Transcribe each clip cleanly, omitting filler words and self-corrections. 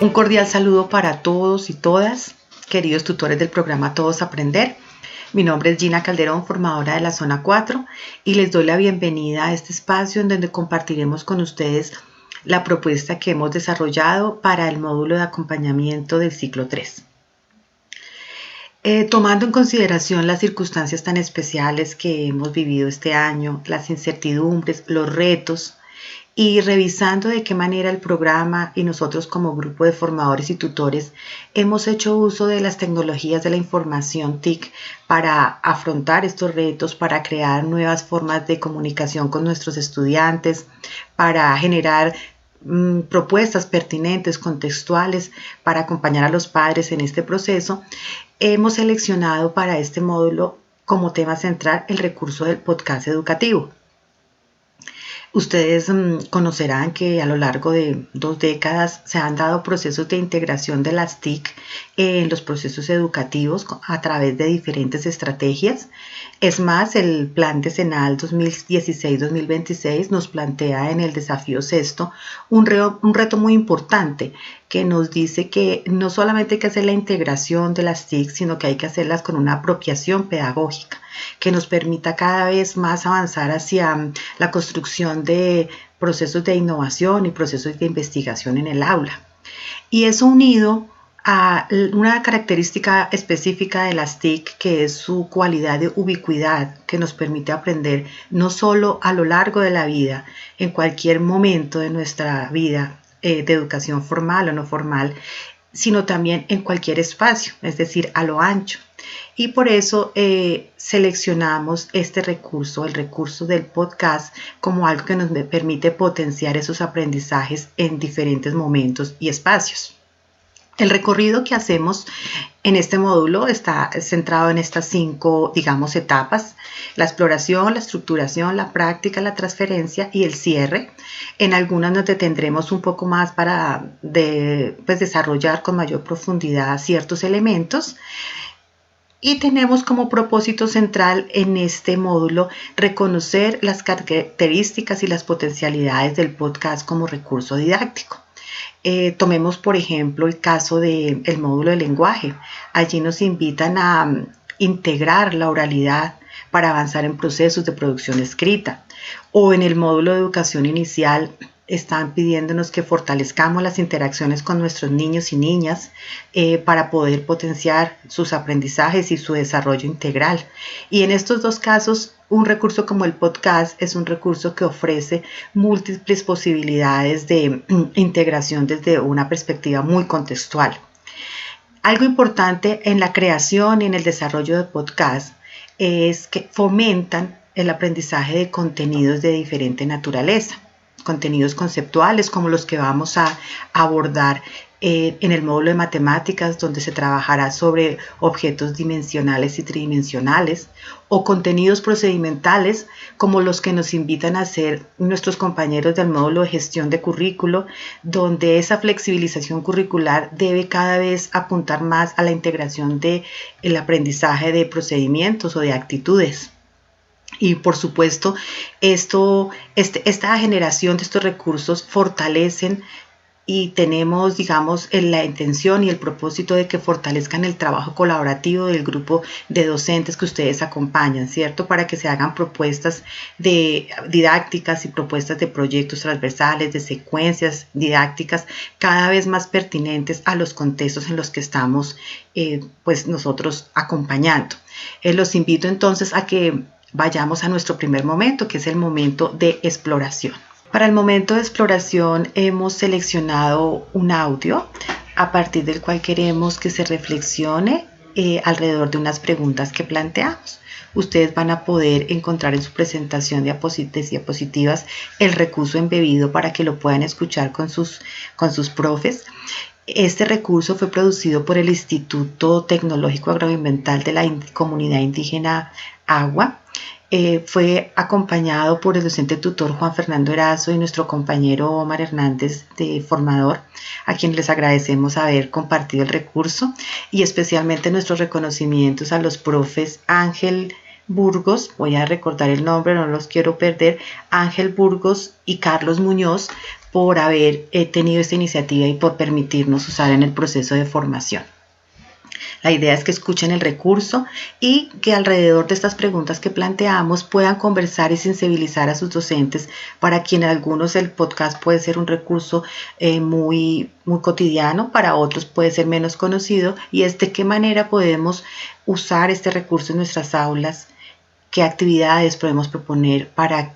Un cordial saludo para todos y todas, queridos tutores del programa Todos Aprender. Mi nombre es Gina Calderón, formadora de la Zona 4, y les doy la bienvenida a este espacio en donde compartiremos con ustedes la propuesta que hemos desarrollado para el módulo de acompañamiento del ciclo 3. Tomando en consideración las circunstancias tan especiales que hemos vivido este año, las incertidumbres, los retos, y revisando de qué manera el programa y nosotros como grupo de formadores y tutores hemos hecho uso de las tecnologías de la información TIC para afrontar estos retos, para crear nuevas formas de comunicación con nuestros estudiantes, para generar propuestas pertinentes, contextuales, para acompañar a los padres en este proceso, hemos seleccionado para este módulo como tema central el recurso del podcast educativo. Ustedes conocerán que a lo largo de 2 décadas se han dado procesos de integración de las TIC en los procesos educativos a través de diferentes estrategias. Es más, el Plan Decenal 2016-2026 nos plantea en el desafío sexto un reto muy importante que nos dice que no solamente hay que hacer la integración de las TIC, sino que hay que hacerlas con una apropiación pedagógica que nos permita cada vez más avanzar hacia la construcción de procesos de innovación y procesos de investigación en el aula. Y eso unido a una característica específica de las TIC, que es su cualidad de ubicuidad, que nos permite aprender no solo a lo largo de la vida, en cualquier momento de nuestra vida de educación formal o no formal, sino también en cualquier espacio, es decir, a lo ancho. Y por eso seleccionamos este recurso, el recurso del podcast, como algo que nos permite potenciar esos aprendizajes en diferentes momentos y espacios. El recorrido que hacemos en este módulo está centrado en estas 5, etapas: la exploración, la estructuración, la práctica, la transferencia y el cierre. En algunas nos detendremos un poco más para desarrollar con mayor profundidad ciertos elementos. Y tenemos como propósito central en este módulo reconocer las características y las potencialidades del podcast como recurso didáctico. Tomemos por ejemplo el caso del módulo de lenguaje. Allí nos invitan a integrar la oralidad para avanzar en procesos de producción escrita. O en el módulo de educación inicial están pidiéndonos que fortalezcamos las interacciones con nuestros niños y niñas para poder potenciar sus aprendizajes y su desarrollo integral. Y en estos 2 casos, un recurso como el podcast es un recurso que ofrece múltiples posibilidades de integración desde una perspectiva muy contextual. Algo importante en la creación y en el desarrollo de podcast es que fomentan el aprendizaje de contenidos de diferente naturaleza. Contenidos conceptuales como los que vamos a abordar en el módulo de matemáticas, donde se trabajará sobre objetos dimensionales y tridimensionales, o contenidos procedimentales como los que nos invitan a hacer nuestros compañeros del módulo de gestión de currículo, donde esa flexibilización curricular debe cada vez apuntar más a la integración del aprendizaje de procedimientos o de actitudes. Y por supuesto, esta generación de estos recursos fortalecen y tenemos, la intención y el propósito de que fortalezcan el trabajo colaborativo del grupo de docentes que ustedes acompañan, ¿cierto? Para que se hagan propuestas de didácticas y propuestas de proyectos transversales, de secuencias didácticas cada vez más pertinentes a los contextos en los que estamos nosotros acompañando. Los invito entonces a que vayamos a nuestro primer momento, que es el momento de exploración. Para el momento de exploración hemos seleccionado un audio a partir del cual queremos que se reflexione alrededor de unas preguntas que planteamos. Ustedes van a poder encontrar en su presentación de diapositivas el recurso embebido para que lo puedan escuchar con sus profes. Este recurso fue producido por el Instituto Tecnológico Agroambiental de la Comunidad Indígena Agua. Fue acompañado por el docente tutor Juan Fernando Erazo y nuestro compañero Omar Hernández de formador, a quien les agradecemos haber compartido el recurso, y especialmente nuestros reconocimientos a los profes Ángel Burgos, voy a recordar el nombre, no los quiero perder, Ángel Burgos y Carlos Muñoz, por haber tenido esta iniciativa y por permitirnos usar en el proceso de formación. La idea es que escuchen el recurso y que alrededor de estas preguntas que planteamos puedan conversar y sensibilizar a sus docentes, para quienes algunos el podcast puede ser un recurso muy cotidiano, para otros puede ser menos conocido, y es de qué manera podemos usar este recurso en nuestras aulas, qué actividades podemos proponer para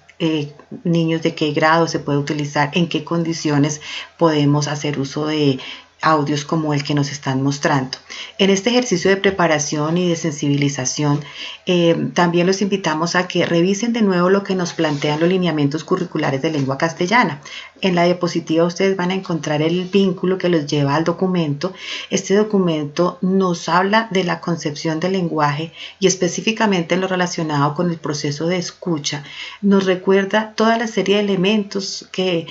niños de qué grado se puede utilizar, en qué condiciones podemos hacer uso de audios como el que nos están mostrando. En este ejercicio de preparación y de sensibilización, también los invitamos a que revisen de nuevo lo que nos plantean los lineamientos curriculares de lengua castellana. En la diapositiva ustedes van a encontrar el vínculo que los lleva al documento. Este documento nos habla de la concepción del lenguaje y específicamente en lo relacionado con el proceso de escucha. Nos recuerda toda la serie de elementos que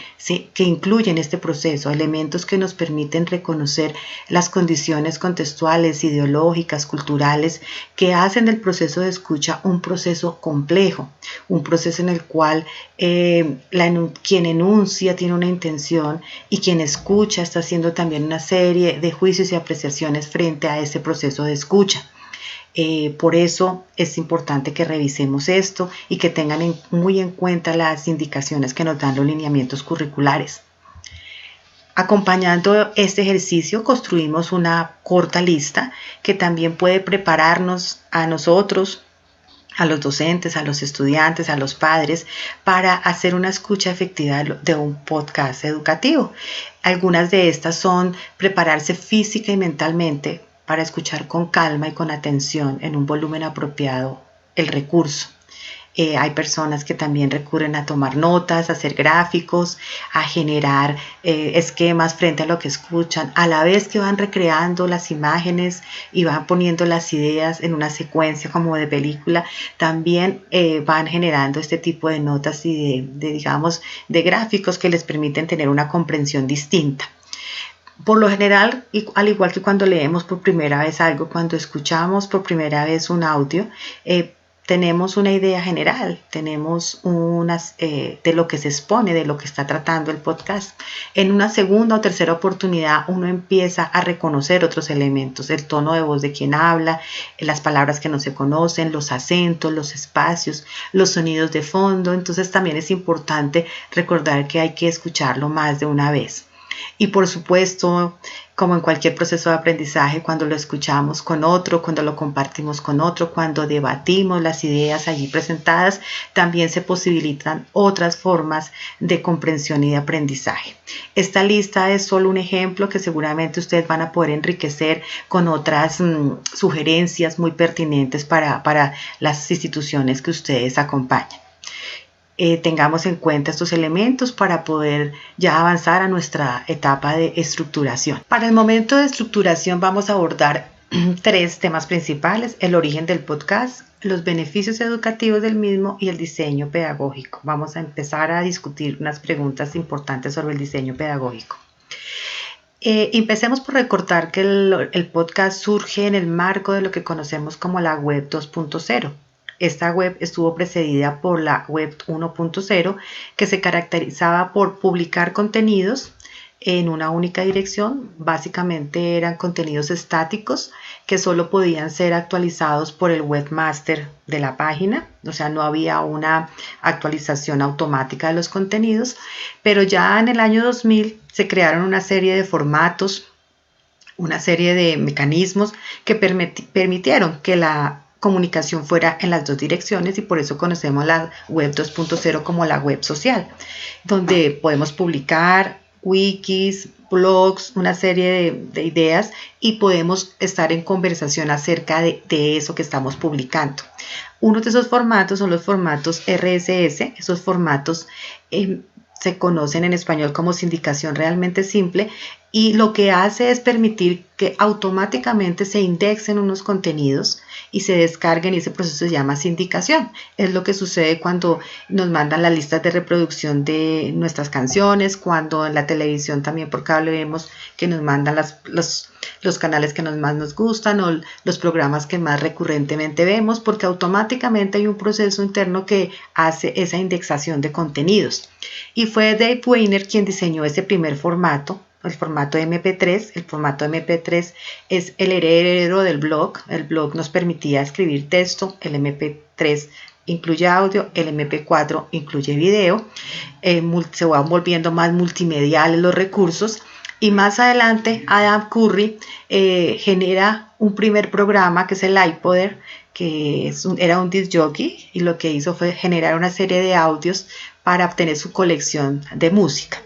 incluyen este proceso, elementos que nos permiten reconocer las condiciones contextuales, ideológicas, culturales, que hacen del proceso de escucha un proceso complejo, un proceso en el cual quien enuncia tiene una intención y quien escucha está haciendo también una serie de juicios y apreciaciones frente a ese proceso de escucha. Por eso es importante que revisemos esto y que tengan muy en cuenta las indicaciones que nos dan los lineamientos curriculares. Acompañando este ejercicio construimos una corta lista que también puede prepararnos a nosotros, a los docentes, a los estudiantes, a los padres, para hacer una escucha efectiva de un podcast educativo. Algunas de estas son prepararse física y mentalmente para escuchar con calma y con atención en un volumen apropiado el recurso. Hay personas que también recurren a tomar notas, a hacer gráficos, a generar esquemas frente a lo que escuchan, a la vez que van recreando las imágenes y van poniendo las ideas en una secuencia como de película. También van generando este tipo de notas y de gráficos que les permiten tener una comprensión distinta. Por lo general, al igual que cuando leemos por primera vez algo, cuando escuchamos por primera vez un audio, tenemos una idea general, tenemos de lo que se expone, de lo que está tratando el podcast. En una segunda o tercera oportunidad uno empieza a reconocer otros elementos, el tono de voz de quien habla, las palabras que no se conocen, los acentos, los espacios, los sonidos de fondo. Entonces también es importante recordar que hay que escucharlo más de una vez. Y por supuesto, como en cualquier proceso de aprendizaje, cuando lo escuchamos con otro, cuando lo compartimos con otro, cuando debatimos las ideas allí presentadas, también se posibilitan otras formas de comprensión y de aprendizaje. Esta lista es solo un ejemplo que seguramente ustedes van a poder enriquecer con otras sugerencias muy pertinentes para las instituciones que ustedes acompañan. Tengamos en cuenta estos elementos para poder ya avanzar a nuestra etapa de estructuración. Para el momento de estructuración vamos a abordar 3 temas principales: el origen del podcast, los beneficios educativos del mismo y el diseño pedagógico. Vamos a empezar a discutir unas preguntas importantes sobre el diseño pedagógico. Empecemos por recordar que el podcast surge en el marco de lo que conocemos como la web 2.0. Esta web estuvo precedida por la web 1.0, que se caracterizaba por publicar contenidos en una única dirección. Básicamente eran contenidos estáticos que solo podían ser actualizados por el webmaster de la página, o sea, no había una actualización automática de los contenidos. Pero ya en el año 2000 se crearon una serie de formatos, una serie de mecanismos que permitieron que la comunicación fuera en las dos direcciones, y por eso conocemos la web 2.0 como la web social, donde podemos publicar wikis, blogs, una serie de ideas, y podemos estar en conversación acerca de eso que estamos publicando. Uno de esos formatos son los formatos RSS. Esos formatos se conocen en español como sindicación realmente simple, y lo que hace es permitir que automáticamente se indexen unos contenidos y se descarguen, y ese proceso se llama sindicación. Es lo que sucede cuando nos mandan las listas de reproducción de nuestras canciones, cuando en la televisión también por cable vemos que nos mandan los canales que más nos gustan o los programas que más recurrentemente vemos, porque automáticamente hay un proceso interno que hace esa indexación de contenidos. Y fue Dave Weiner quien diseñó ese primer formato, el formato MP3. El formato MP3 es el heredero del blog. El blog nos permitía escribir texto, el MP3 incluye audio, el MP4 incluye video, se van volviendo más multimediales los recursos, y más adelante Adam Curry genera un primer programa que es el iPodder, que era un disc jockey, y lo que hizo fue generar una serie de audios para obtener su colección de música.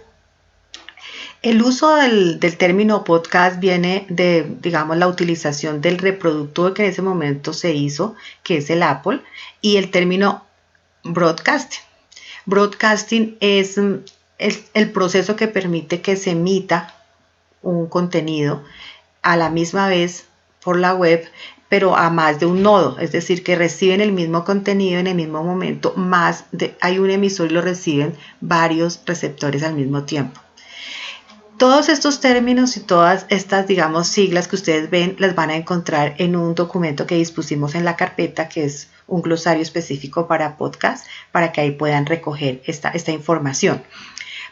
El uso del término podcast viene de, digamos, la utilización del reproductor que en ese momento se hizo, que es el Apple, y el término broadcasting. Broadcasting es el proceso que permite que se emita un contenido a la misma vez por la web, pero a más de un nodo, es decir, que reciben el mismo contenido en el mismo momento, hay un emisor y lo reciben varios receptores al mismo tiempo. Todos estos términos y todas estas, digamos, siglas que ustedes ven, las van a encontrar en un documento que dispusimos en la carpeta, que es un glosario específico para podcast, para que ahí puedan recoger esta información.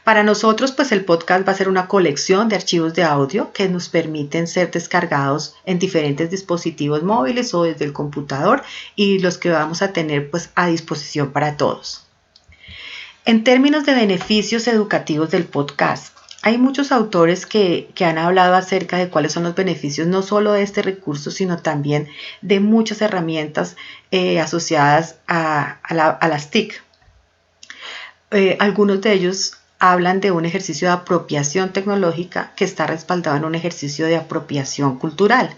Para nosotros, pues el podcast va a ser una colección de archivos de audio que nos permiten ser descargados en diferentes dispositivos móviles o desde el computador, y los que vamos a tener pues a disposición para todos. En términos de beneficios educativos del podcast, hay muchos autores que han hablado acerca de cuáles son los beneficios no solo de este recurso, sino también de muchas herramientas asociadas a las TIC. Algunos de ellos hablan de un ejercicio de apropiación tecnológica que está respaldado en un ejercicio de apropiación cultural,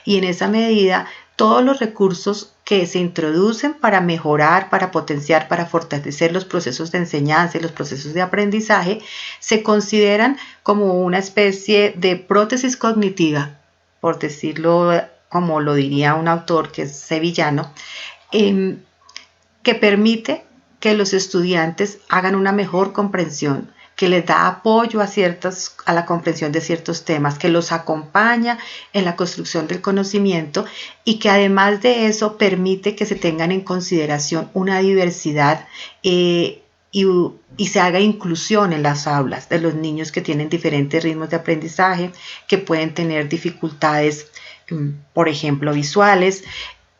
y en esa medida todos los recursos que se introducen para mejorar, para potenciar, para fortalecer los procesos de enseñanza y los procesos de aprendizaje se consideran como una especie de prótesis cognitiva, por decirlo como lo diría un autor que es sevillano, que permite que los estudiantes hagan una mejor comprensión, que les da apoyo a la comprensión de ciertos temas, que los acompaña en la construcción del conocimiento, y que además de eso permite que se tengan en consideración una diversidad y se haga inclusión en las aulas de los niños que tienen diferentes ritmos de aprendizaje, que pueden tener dificultades, por ejemplo, visuales.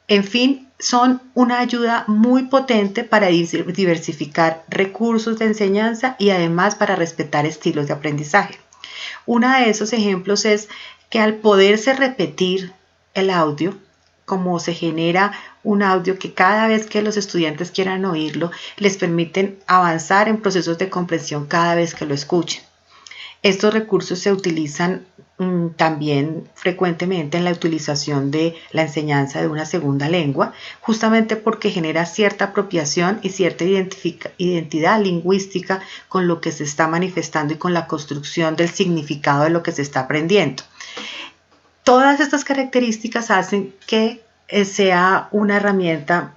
En fin, son una ayuda muy potente para diversificar recursos de enseñanza y además para respetar estilos de aprendizaje. Uno de esos ejemplos es que al poderse repetir el audio, como se genera un audio que cada vez que los estudiantes quieran oírlo, les permiten avanzar en procesos de comprensión cada vez que lo escuchen. Estos recursos se utilizan también frecuentemente en la utilización de la enseñanza de una segunda lengua, justamente porque genera cierta apropiación y cierta identidad lingüística con lo que se está manifestando y con la construcción del significado de lo que se está aprendiendo. Todas estas características hacen que sea una herramienta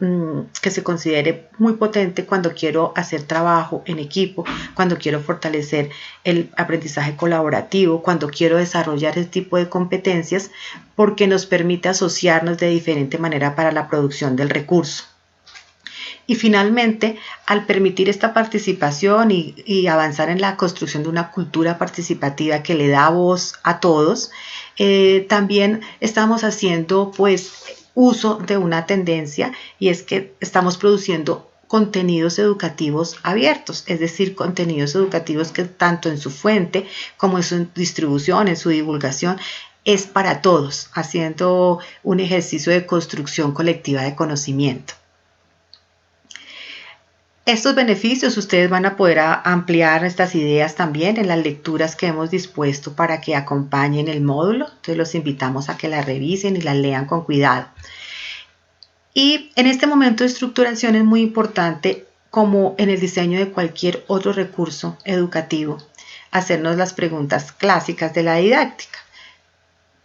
que se considere muy potente cuando quiero hacer trabajo en equipo, cuando quiero fortalecer el aprendizaje colaborativo, cuando quiero desarrollar ese tipo de competencias, porque nos permite asociarnos de diferente manera para la producción del recurso. Y finalmente, al permitir esta participación y avanzar en la construcción de una cultura participativa que le da voz a todos, también estamos haciendo uso de una tendencia, y es que estamos produciendo contenidos educativos abiertos, es decir, contenidos educativos que tanto en su fuente como en su distribución, en su divulgación, es para todos, haciendo un ejercicio de construcción colectiva de conocimiento. Estos beneficios ustedes van a poder ampliar estas ideas también en las lecturas que hemos dispuesto para que acompañen el módulo. Entonces los invitamos a que las revisen y las lean con cuidado. Y en este momento de estructuración es muy importante, como en el diseño de cualquier otro recurso educativo, hacernos las preguntas clásicas de la didáctica.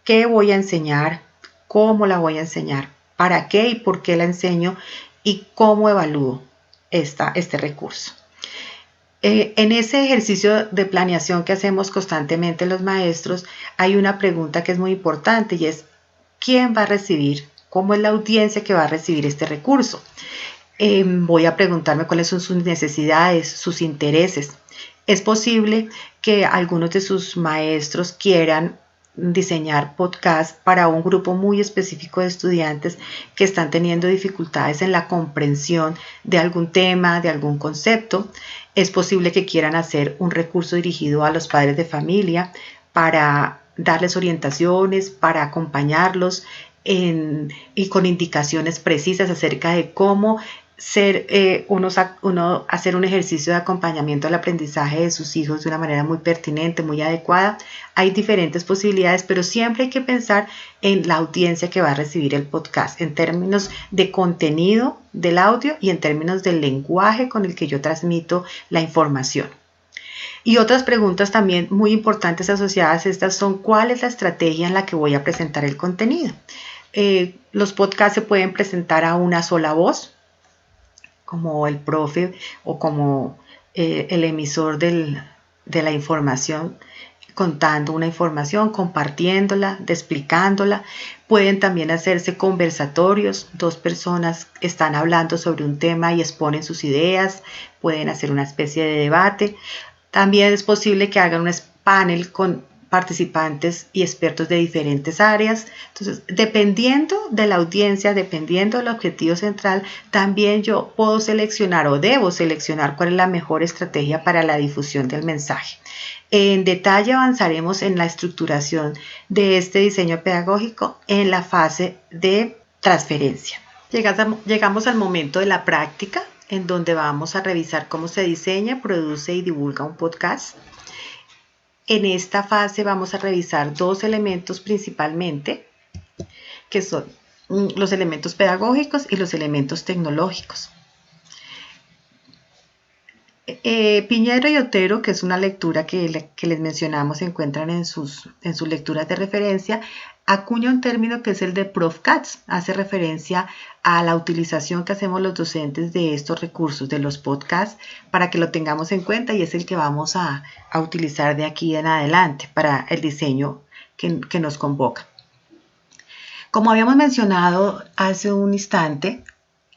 ¿Qué voy a enseñar? ¿Cómo la voy a enseñar? ¿Para qué y por qué la enseño? ¿Y cómo evalúo este recurso? En ese ejercicio de planeación que hacemos constantemente los maestros, hay una pregunta que es muy importante y es ¿quién va a recibir? ¿Cómo es la audiencia que va a recibir este recurso? Voy a preguntarme cuáles son sus necesidades, sus intereses. Es posible que algunos de sus maestros quieran diseñar podcast para un grupo muy específico de estudiantes que están teniendo dificultades en la comprensión de algún tema, de algún concepto. Es posible que quieran hacer un recurso dirigido a los padres de familia para darles orientaciones, para acompañarlos y con indicaciones precisas acerca de cómo hacer un ejercicio de acompañamiento al aprendizaje de sus hijos de una manera muy pertinente, muy adecuada. Hay diferentes posibilidades, pero siempre hay que pensar en la audiencia que va a recibir el podcast, en términos de contenido del audio y en términos del lenguaje con el que yo transmito la información. Y otras preguntas también muy importantes asociadas a estas son: ¿cuál es la estrategia en la que voy a presentar el contenido? Los podcasts se pueden presentar a una sola voz, como el profe o como el emisor de la información, contando una información, compartiéndola, explicándola. Pueden también hacerse conversatorios, dos personas están hablando sobre un tema y exponen sus ideas, pueden hacer una especie de debate. También es posible que hagan un panel con participantes y expertos de diferentes áreas. Entonces, dependiendo de la audiencia, dependiendo del objetivo central, también yo puedo seleccionar o debo seleccionar cuál es la mejor estrategia para la difusión del mensaje. En detalle avanzaremos en la estructuración de este diseño pedagógico en la fase de transferencia. Llegamos al momento de la práctica, en donde vamos a revisar cómo se diseña, produce y divulga un podcast. En esta fase vamos a revisar dos elementos principalmente, que son los elementos pedagógicos y los elementos tecnológicos. Piñero y Otero, que es una lectura que les mencionamos, se encuentran en sus lecturas de referencia, acuña un término que es el de ProfCats. Hace referencia a la utilización que hacemos los docentes de estos recursos, de los podcasts, para que lo tengamos en cuenta, y es el que vamos a utilizar de aquí en adelante para el diseño que nos convoca. Como habíamos mencionado hace un instante,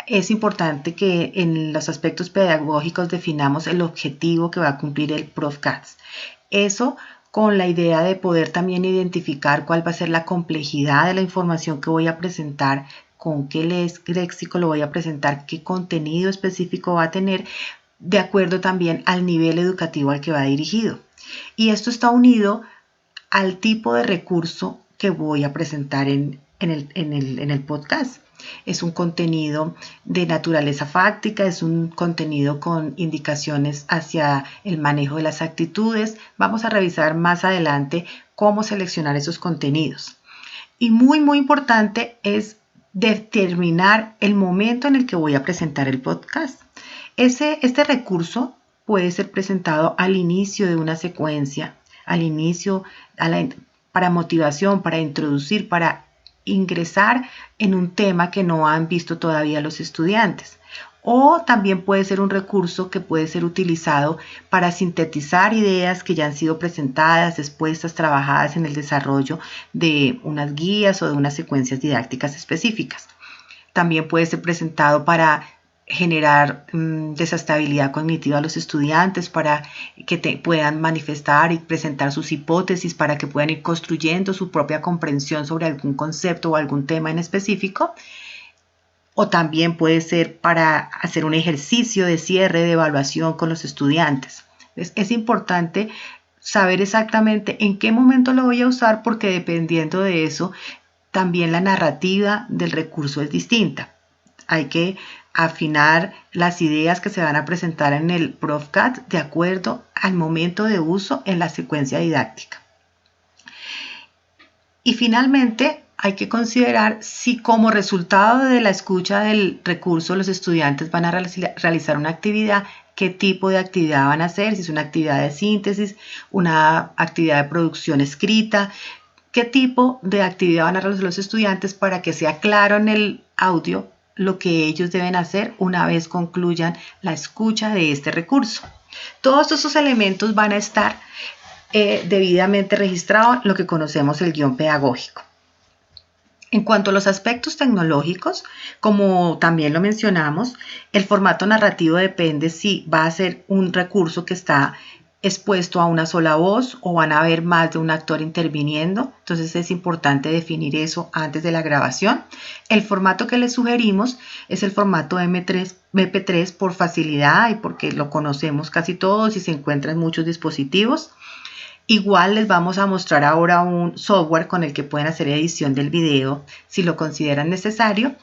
es importante que en los aspectos pedagógicos definamos el objetivo que va a cumplir el ProfCats. Eso con la idea de poder también identificar cuál va a ser la complejidad de la información que voy a presentar, con qué léxico lo voy a presentar, qué contenido específico va a tener, de acuerdo también al nivel educativo al que va dirigido. Y esto está unido al tipo de recurso que voy a presentar en el podcast. Es un contenido de naturaleza fáctica, es un contenido con indicaciones hacia el manejo de las actitudes. Vamos a revisar más adelante cómo seleccionar esos contenidos. Y muy, muy importante es determinar el momento en el que voy a presentar el podcast. Este recurso puede ser presentado al inicio de una secuencia, al inicio, para motivación, para introducir, para ingresar en un tema que no han visto todavía los estudiantes. O también puede ser un recurso que puede ser utilizado para sintetizar ideas que ya han sido presentadas, expuestas, trabajadas en el desarrollo de unas guías o de unas secuencias didácticas específicas. También puede ser presentado para generar desestabilidad cognitiva a los estudiantes, para que puedan manifestar y presentar sus hipótesis, para que puedan ir construyendo su propia comprensión sobre algún concepto o algún tema en específico. O también puede ser para hacer un ejercicio de cierre, de evaluación con los estudiantes. Es importante saber exactamente en qué momento lo voy a usar, porque dependiendo de eso, también la narrativa del recurso es distinta. Hay que afinar las ideas que se van a presentar en el ProfCats de acuerdo al momento de uso en la secuencia didáctica. Y finalmente, hay que considerar si como resultado de la escucha del recurso los estudiantes van a realizar una actividad, qué tipo de actividad van a hacer, si es una actividad de síntesis, una actividad de producción escrita, qué tipo de actividad van a realizar los estudiantes para que sea claro en el audio lo que ellos deben hacer una vez concluyan la escucha de este recurso. Todos estos elementos van a estar debidamente registrados en lo que conocemos el guión pedagógico. En cuanto a los aspectos tecnológicos, como también lo mencionamos, el formato narrativo depende si va a ser un recurso que está expuesto a una sola voz o van a haber más de un actor interviniendo. Entonces es importante definir eso antes de la grabación. El formato que les sugerimos es el formato MP3 por facilidad y porque lo conocemos casi todos y se encuentra en muchos dispositivos. Igual les vamos a mostrar ahora un software con el que pueden hacer edición del video si lo consideran necesario.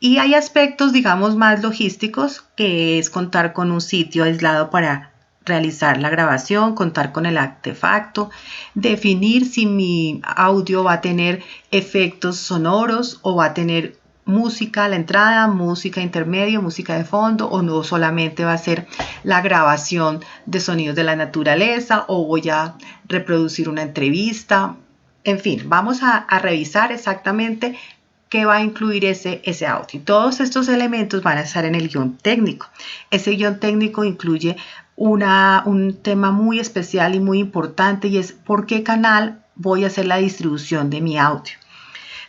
Y hay aspectos, digamos, más logísticos, que es contar con un sitio aislado para realizar la grabación, contar con el artefacto, definir si mi audio va a tener efectos sonoros o va a tener música a la entrada, música intermedio, música de fondo, o no solamente va a ser la grabación de sonidos de la naturaleza o voy a reproducir una entrevista. En fin, vamos a revisar exactamente qué va a incluir ese audio. Todos estos elementos van a estar en el guión técnico. Ese guión técnico incluye un tema muy especial y muy importante y es por qué canal voy a hacer la distribución de mi audio.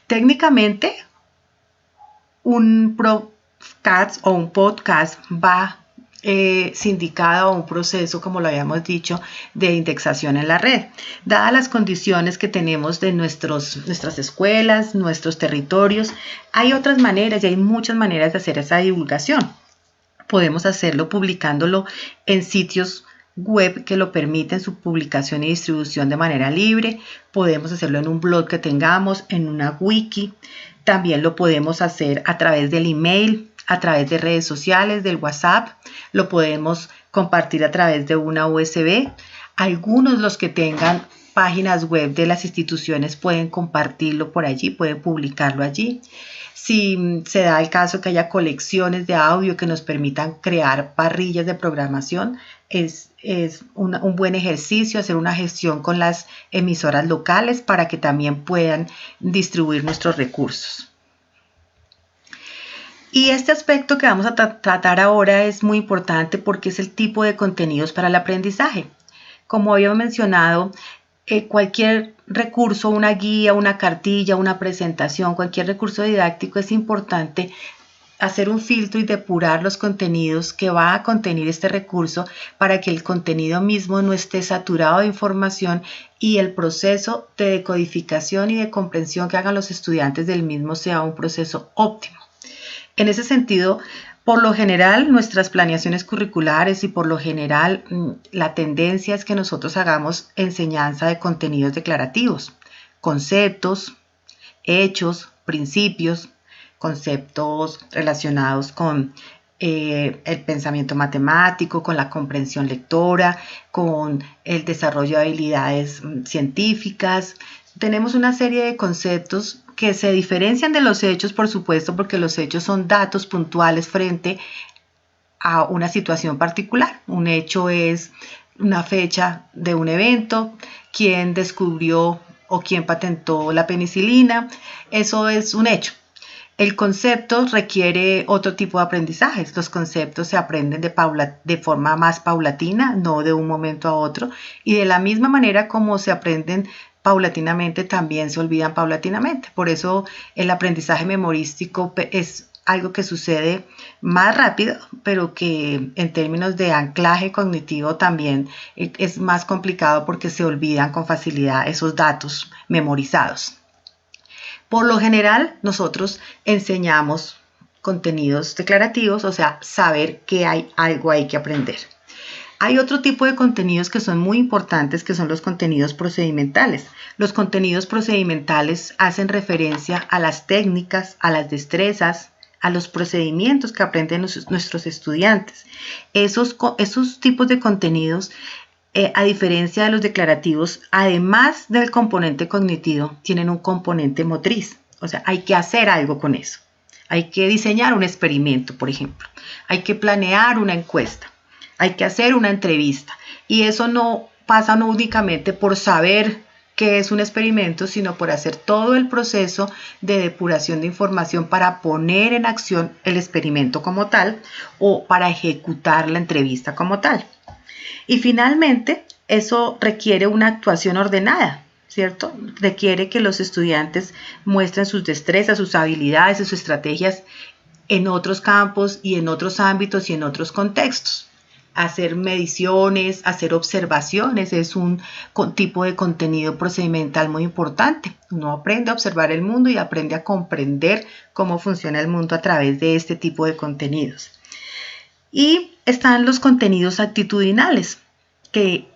Técnicamente, un podcast o un podcast va sindicado a un proceso, como lo habíamos dicho, de indexación en la red. Dadas las condiciones que tenemos de nuestras escuelas, nuestros territorios, hay otras maneras y hay muchas maneras de hacer esa divulgación. Podemos hacerlo publicándolo en sitios web que lo permiten su publicación y distribución de manera libre. Podemos hacerlo en un blog que tengamos, en una wiki. También lo podemos hacer a través del email, a través de redes sociales, del WhatsApp. Lo podemos compartir a través de una USB. Algunos, los que tengan páginas web de las instituciones, pueden compartirlo por allí, pueden publicarlo allí. Si se da el caso que haya colecciones de audio que nos permitan crear parrillas de programación, es un buen ejercicio hacer una gestión con las emisoras locales para que también puedan distribuir nuestros recursos. Y este aspecto que vamos a tratar ahora es muy importante porque es el tipo de contenidos para el aprendizaje. Como habíamos mencionado, cualquier recurso, una guía, una cartilla, una presentación, cualquier recurso didáctico, es importante hacer un filtro y depurar los contenidos que va a contener este recurso para que el contenido mismo no esté saturado de información y el proceso de decodificación y de comprensión que hagan los estudiantes del mismo sea un proceso óptimo. En ese sentido, por lo general, nuestras planeaciones curriculares y por lo general la tendencia es que nosotros hagamos enseñanza de contenidos declarativos, conceptos, hechos, principios, conceptos relacionados con el pensamiento matemático, con la comprensión lectora, con el desarrollo de habilidades científicas. Tenemos una serie de conceptos que se diferencian de los hechos, por supuesto, porque los hechos son datos puntuales frente a una situación particular. Un hecho es una fecha de un evento, quién descubrió o quién patentó la penicilina, eso es un hecho. El concepto requiere otro tipo de aprendizajes. Los conceptos se aprenden de forma más paulatina, no de un momento a otro, y de la misma manera como se aprenden paulatinamente, también se olvidan paulatinamente. Por eso el aprendizaje memorístico es algo que sucede más rápido, pero que en términos de anclaje cognitivo también es más complicado porque se olvidan con facilidad esos datos memorizados. Por lo general, nosotros enseñamos contenidos declarativos, o sea, saber que hay algo ahí que aprender. Hay otro tipo de contenidos que son muy importantes, que son los contenidos procedimentales. Los contenidos procedimentales hacen referencia a las técnicas, a las destrezas, a los procedimientos que aprenden nuestros estudiantes. Esos tipos de contenidos, a diferencia de los declarativos, además del componente cognitivo, tienen un componente motriz. O sea, hay que hacer algo con eso. Hay que diseñar un experimento, por ejemplo. Hay que planear una encuesta. hay que hacer una entrevista. Y eso no pasa no únicamente por saber qué es un experimento, sino por hacer todo el proceso de depuración de información para poner en acción el experimento como tal o para ejecutar la entrevista como tal. Y finalmente, eso requiere una actuación ordenada, ¿cierto? Requiere que los estudiantes muestren sus destrezas, sus habilidades y sus estrategias en otros campos y en otros ámbitos y en otros contextos. Hacer mediciones, hacer observaciones es un tipo de contenido procedimental muy importante. Uno aprende a observar el mundo y aprende a comprender cómo funciona el mundo a través de este tipo de contenidos. Y están los contenidos actitudinales que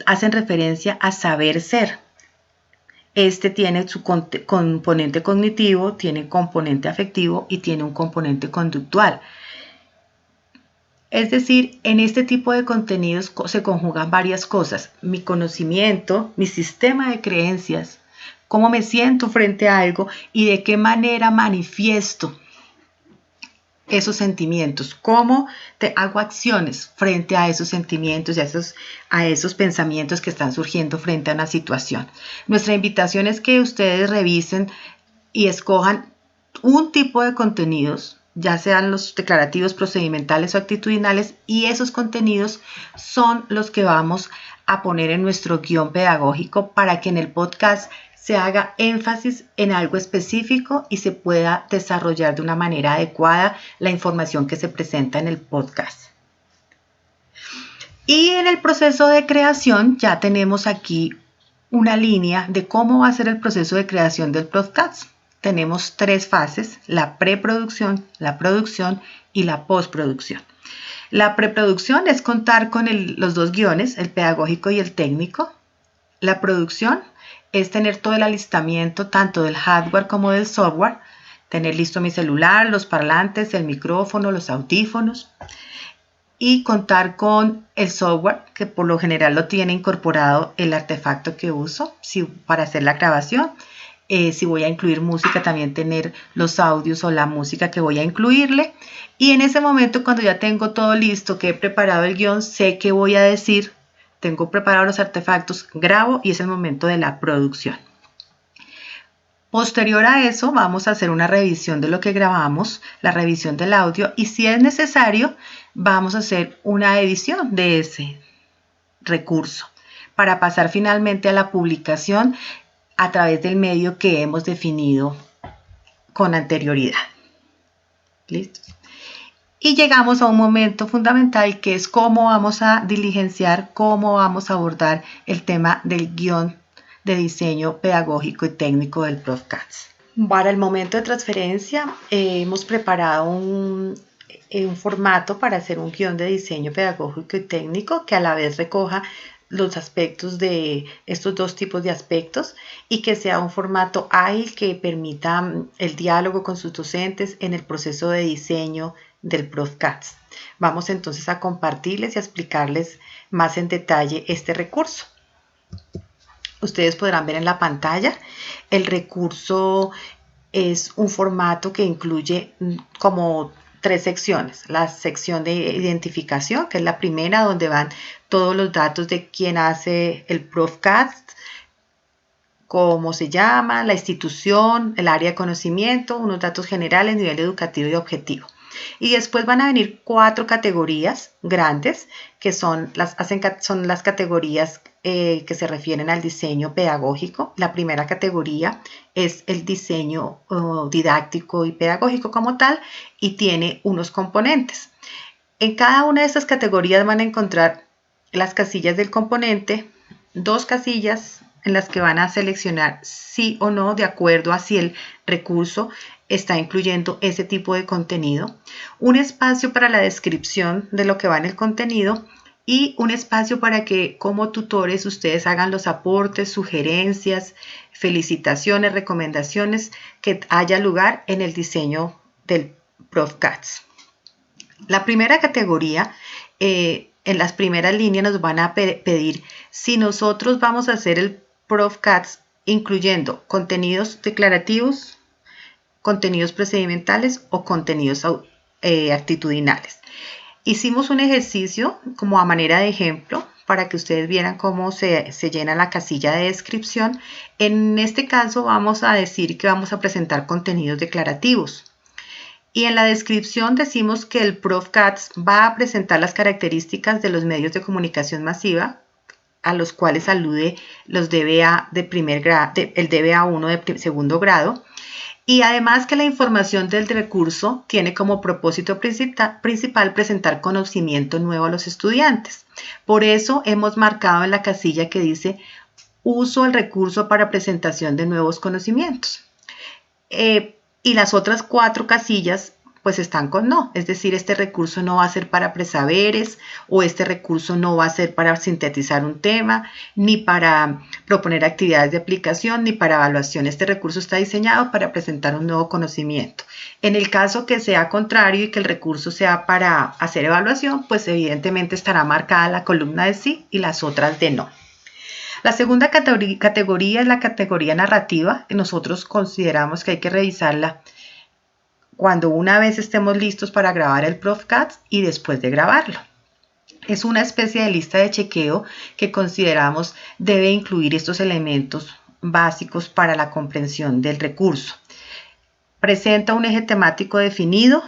hacen referencia a saber ser. Este tiene su componente cognitivo, tiene componente afectivo y tiene un componente conductual. Es decir, en este tipo de contenidos se conjugan varias cosas. Mi conocimiento, mi sistema de creencias, cómo me siento frente a algo y de qué manera manifiesto esos sentimientos, cómo hago acciones frente a esos sentimientos y a esos pensamientos que están surgiendo frente a una situación. Nuestra invitación es que ustedes revisen y escojan un tipo de contenidos, ya sean los declarativos, procedimentales o actitudinales, y esos contenidos son los que vamos a poner en nuestro guión pedagógico para que en el podcast se haga énfasis en algo específico y se pueda desarrollar de una manera adecuada la información que se presenta en el podcast. Y en el proceso de creación ya tenemos aquí una línea de cómo va a ser el proceso de creación del podcast. Tenemos 3 fases: la preproducción, la producción y la postproducción. La preproducción es contar con los 2 guiones, el pedagógico y el técnico. La producción es tener todo el alistamiento tanto del hardware como del software, tener listo mi celular, los parlantes, el micrófono, los audífonos, y contar con el software que por lo general lo tiene incorporado el artefacto que uso para hacer la grabación. Si voy a incluir música, también tener los audios o la música que voy a incluirle. Y en ese momento, cuando ya tengo todo listo, que he preparado el guión, sé qué voy a decir, tengo preparados los artefactos, grabo y es el momento de la producción. Posterior a eso, vamos a hacer una revisión de lo que grabamos, la revisión del audio, y si es necesario, vamos a hacer una edición de ese recurso para pasar finalmente a la publicación a través del medio que hemos definido con anterioridad. ¿Listo? Y llegamos a un momento fundamental que es cómo vamos a diligenciar, cómo vamos a abordar el tema del guión de diseño pedagógico y técnico del podcast. Para el momento de transferencia hemos preparado un formato para hacer un guión de diseño pedagógico y técnico que a la vez recoja los aspectos de estos 2 tipos de aspectos y que sea un formato ágil que permita el diálogo con sus docentes en el proceso de diseño del podcast. Vamos entonces a compartirles y a explicarles más en detalle este recurso. Ustedes podrán ver en la pantalla, el recurso es un formato que incluye como 3 secciones. La sección de identificación, que es la primera, donde van todos los datos de quién hace el podcast, cómo se llama, la institución, el área de conocimiento, unos datos generales, nivel educativo y objetivo. Y después van a venir 4 categorías grandes que son las categorías que se refieren al diseño pedagógico. La primera categoría es el diseño didáctico y pedagógico como tal y tiene unos componentes. En cada una de estas categorías van a encontrar las casillas del componente, 2 casillas en las que van a seleccionar sí o no de acuerdo a si el recurso está incluyendo ese tipo de contenido, un espacio para la descripción de lo que va en el contenido y un espacio para que como tutores ustedes hagan los aportes, sugerencias, felicitaciones, recomendaciones que haya lugar en el diseño del podcast. La primera categoría, en las primeras líneas nos van a pedir si nosotros vamos a hacer el podcast incluyendo contenidos declarativos, contenidos procedimentales o contenidos actitudinales. Hicimos un ejercicio como a manera de ejemplo para que ustedes vieran cómo se llena la casilla de descripción. En este caso vamos a decir que vamos a presentar contenidos declarativos. Y en la descripción decimos que el Prof. Katz va a presentar las características de los medios de comunicación masiva a los cuales alude los DBA de primer grado, el DBA 1 de segundo grado, y además que la información del recurso tiene como propósito principal presentar conocimiento nuevo a los estudiantes. Por eso hemos marcado en la casilla que dice uso el recurso para presentación de nuevos conocimientos. Y las otras 4 casillas pues están con no, es decir, este recurso no va a ser para presaberes o este recurso no va a ser para sintetizar un tema, ni para proponer actividades de aplicación, ni para evaluación. Este recurso está diseñado para presentar un nuevo conocimiento. En el caso que sea contrario y que el recurso sea para hacer evaluación, pues evidentemente estará marcada la columna de sí y las otras de no. La segunda categoría es la categoría narrativa. Nosotros consideramos que hay que revisarla cuando una vez estemos listos para grabar el Prof. Katz y después de grabarlo. Es una especie de lista de chequeo que consideramos debe incluir estos elementos básicos para la comprensión del recurso. Presenta un eje temático definido,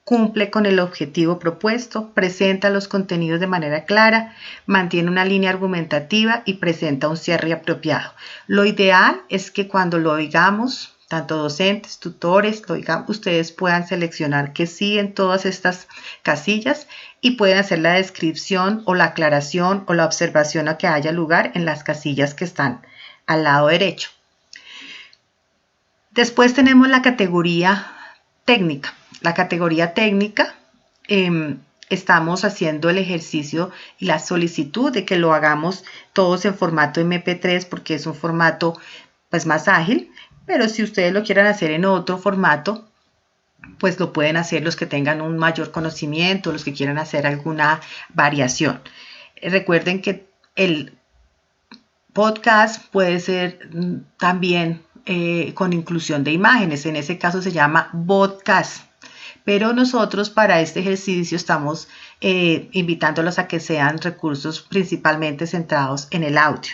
cumple con el objetivo propuesto, presenta los contenidos de manera clara, mantiene una línea argumentativa y presenta un cierre apropiado. Lo ideal es que cuando lo oigamos, tanto docentes, tutores, ustedes puedan seleccionar que sí en todas estas casillas y pueden hacer la descripción o la aclaración o la observación a que haya lugar en las casillas que están al lado derecho. Después tenemos la categoría técnica. La categoría técnica, estamos haciendo el ejercicio y la solicitud de que lo hagamos todos en formato MP3 porque es un formato pues más ágil. Pero si ustedes lo quieren hacer en otro formato, pues lo pueden hacer los que tengan un mayor conocimiento, los que quieran hacer alguna variación. Recuerden que el podcast puede ser también con inclusión de imágenes. En ese caso se llama podcast. Pero nosotros para este ejercicio estamos invitándolos a que sean recursos principalmente centrados en el audio.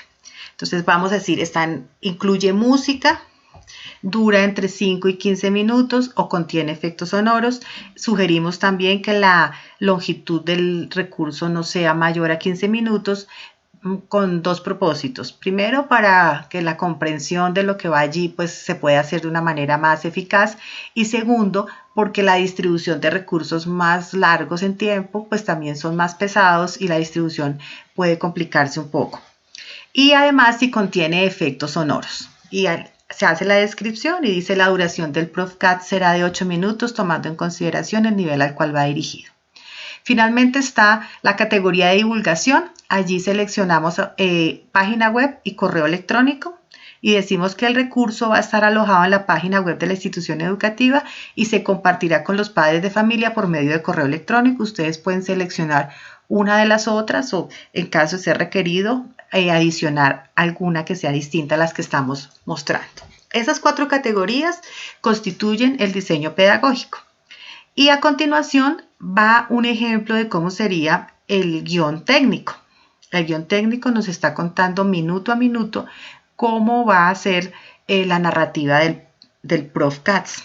Entonces vamos a decir, incluye música, dura entre 5 y 15 minutos o contiene efectos sonoros. Sugerimos también que la longitud del recurso no sea mayor a 15 minutos con 2 propósitos. Primero, para que la comprensión de lo que va allí pues, se pueda hacer de una manera más eficaz. Y segundo, porque la distribución de recursos más largos en tiempo pues también son más pesados y la distribución puede complicarse un poco. Y además si contiene efectos sonoros. Y se hace la descripción y dice la duración del Prof. Katz será de 8 minutos tomando en consideración el nivel al cual va dirigido. Finalmente está la categoría de divulgación. Allí seleccionamos página web y correo electrónico y decimos que el recurso va a estar alojado en la página web de la institución educativa y se compartirá con los padres de familia por medio de correo electrónico. Ustedes pueden seleccionar una de las otras o en caso de ser requerido adicionar alguna que sea distinta a las que estamos mostrando. Esas 4 categorías constituyen el diseño pedagógico. Y a continuación va un ejemplo de cómo sería el guión técnico. El guión técnico nos está contando minuto a minuto cómo va a ser la narrativa del Prof. Katz.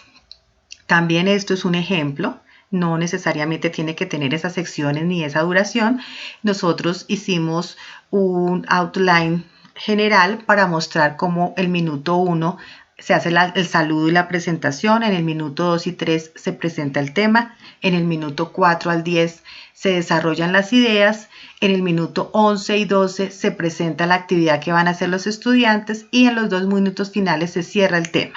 También esto es un ejemplo. No necesariamente tiene que tener esas secciones ni esa duración. Nosotros hicimos un outline general para mostrar cómo el minuto 1 se hace el saludo y la presentación, en el minuto 2 y 3 se presenta el tema, en el minuto 4 al 10 se desarrollan las ideas, en el minuto 11 y 12 se presenta la actividad que van a hacer los estudiantes y en los 2 minutos finales se cierra el tema.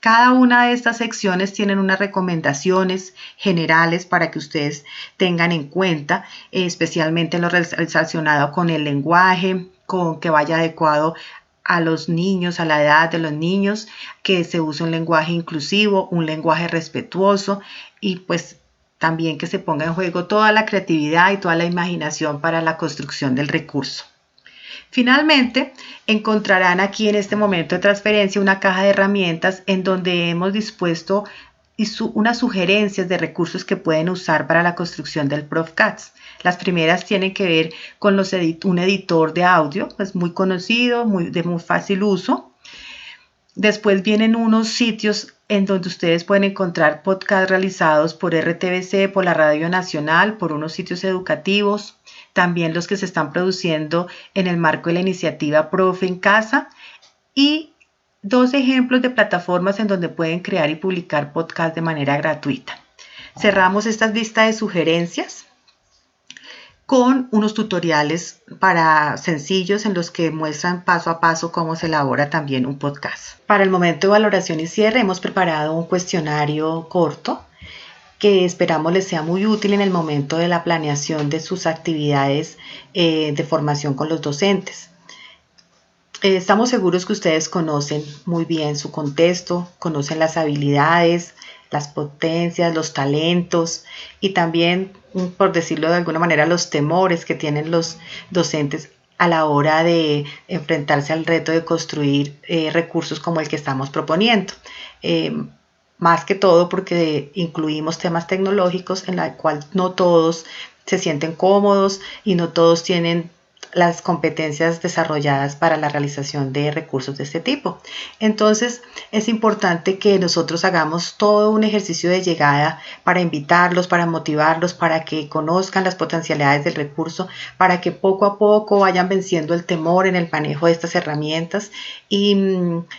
Cada una de estas secciones tienen unas recomendaciones generales para que ustedes tengan en cuenta, especialmente lo relacionado con el lenguaje, con que vaya adecuado a los niños, a la edad de los niños, que se use un lenguaje inclusivo, un lenguaje respetuoso y pues también que se ponga en juego toda la creatividad y toda la imaginación para la construcción del recurso. Finalmente, encontrarán aquí en este momento de transferencia una caja de herramientas en donde hemos dispuesto unas sugerencias de recursos que pueden usar para la construcción del ProfCADS. Las primeras tienen que ver con un editor de audio, pues muy conocido, de muy fácil uso. Después vienen unos sitios en donde ustedes pueden encontrar podcasts realizados por RTBC, por la Radio Nacional, por unos sitios educativos, también los que se están produciendo en el marco de la iniciativa Profe en Casa, y 2 ejemplos de plataformas en donde pueden crear y publicar podcasts de manera gratuita. Cerramos esta lista de sugerencias con unos tutoriales sencillos en los que muestran paso a paso cómo se elabora también un podcast. Para el momento de valoración y cierre hemos preparado un cuestionario corto que esperamos les sea muy útil en el momento de la planeación de sus actividades de formación con los docentes. Estamos seguros que ustedes conocen muy bien su contexto, conocen las habilidades, las potencias, los talentos y también, por decirlo de alguna manera, los temores que tienen los docentes a la hora de enfrentarse al reto de construir recursos como el que estamos proponiendo. Más que todo porque incluimos temas tecnológicos en la cual no todos se sienten cómodos y no todos tienen las competencias desarrolladas para la realización de recursos de este tipo. Entonces es importante que nosotros hagamos todo un ejercicio de llegada para invitarlos, para motivarlos, para que conozcan las potencialidades del recurso, para que poco a poco vayan venciendo el temor en el manejo de estas herramientas y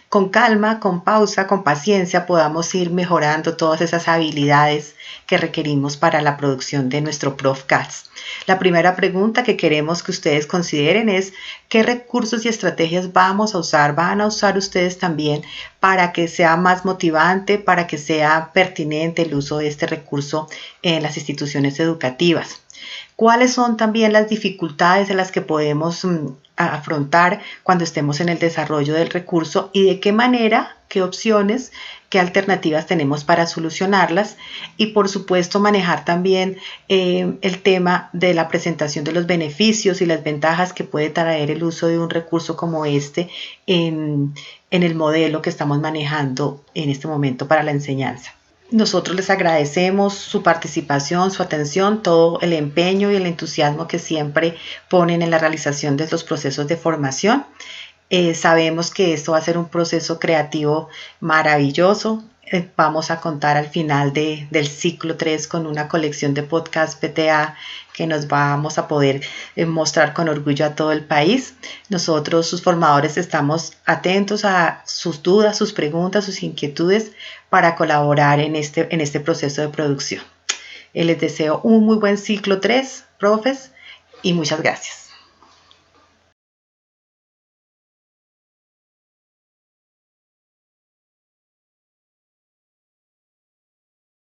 con calma, con pausa, con paciencia podamos ir mejorando todas esas habilidades que requerimos para la producción de nuestro ProfCADS. La primera pregunta que queremos que ustedes consideren es qué recursos y estrategias vamos a usar, van a usar ustedes también para que sea más motivante, para que sea pertinente el uso de este recurso en las instituciones educativas. ¿Cuáles son también las dificultades en las que podemos afrontar cuando estemos en el desarrollo del recurso y de qué manera, qué opciones, qué alternativas tenemos para solucionarlas? Y por supuesto manejar también el tema de la presentación de los beneficios y las ventajas que puede traer el uso de un recurso como este en el modelo que estamos manejando en este momento para la enseñanza. Nosotros les agradecemos su participación, su atención, todo el empeño y el entusiasmo que siempre ponen en la realización de los procesos de formación. Sabemos que esto va a ser un proceso creativo maravilloso. Vamos a contar al final del ciclo 3 con una colección de podcast PTA que nos vamos a poder mostrar con orgullo a todo el país. Nosotros, sus formadores, estamos atentos a sus dudas, sus preguntas, sus inquietudes para colaborar en este proceso de producción. Les deseo un muy buen ciclo 3, profes, y muchas gracias.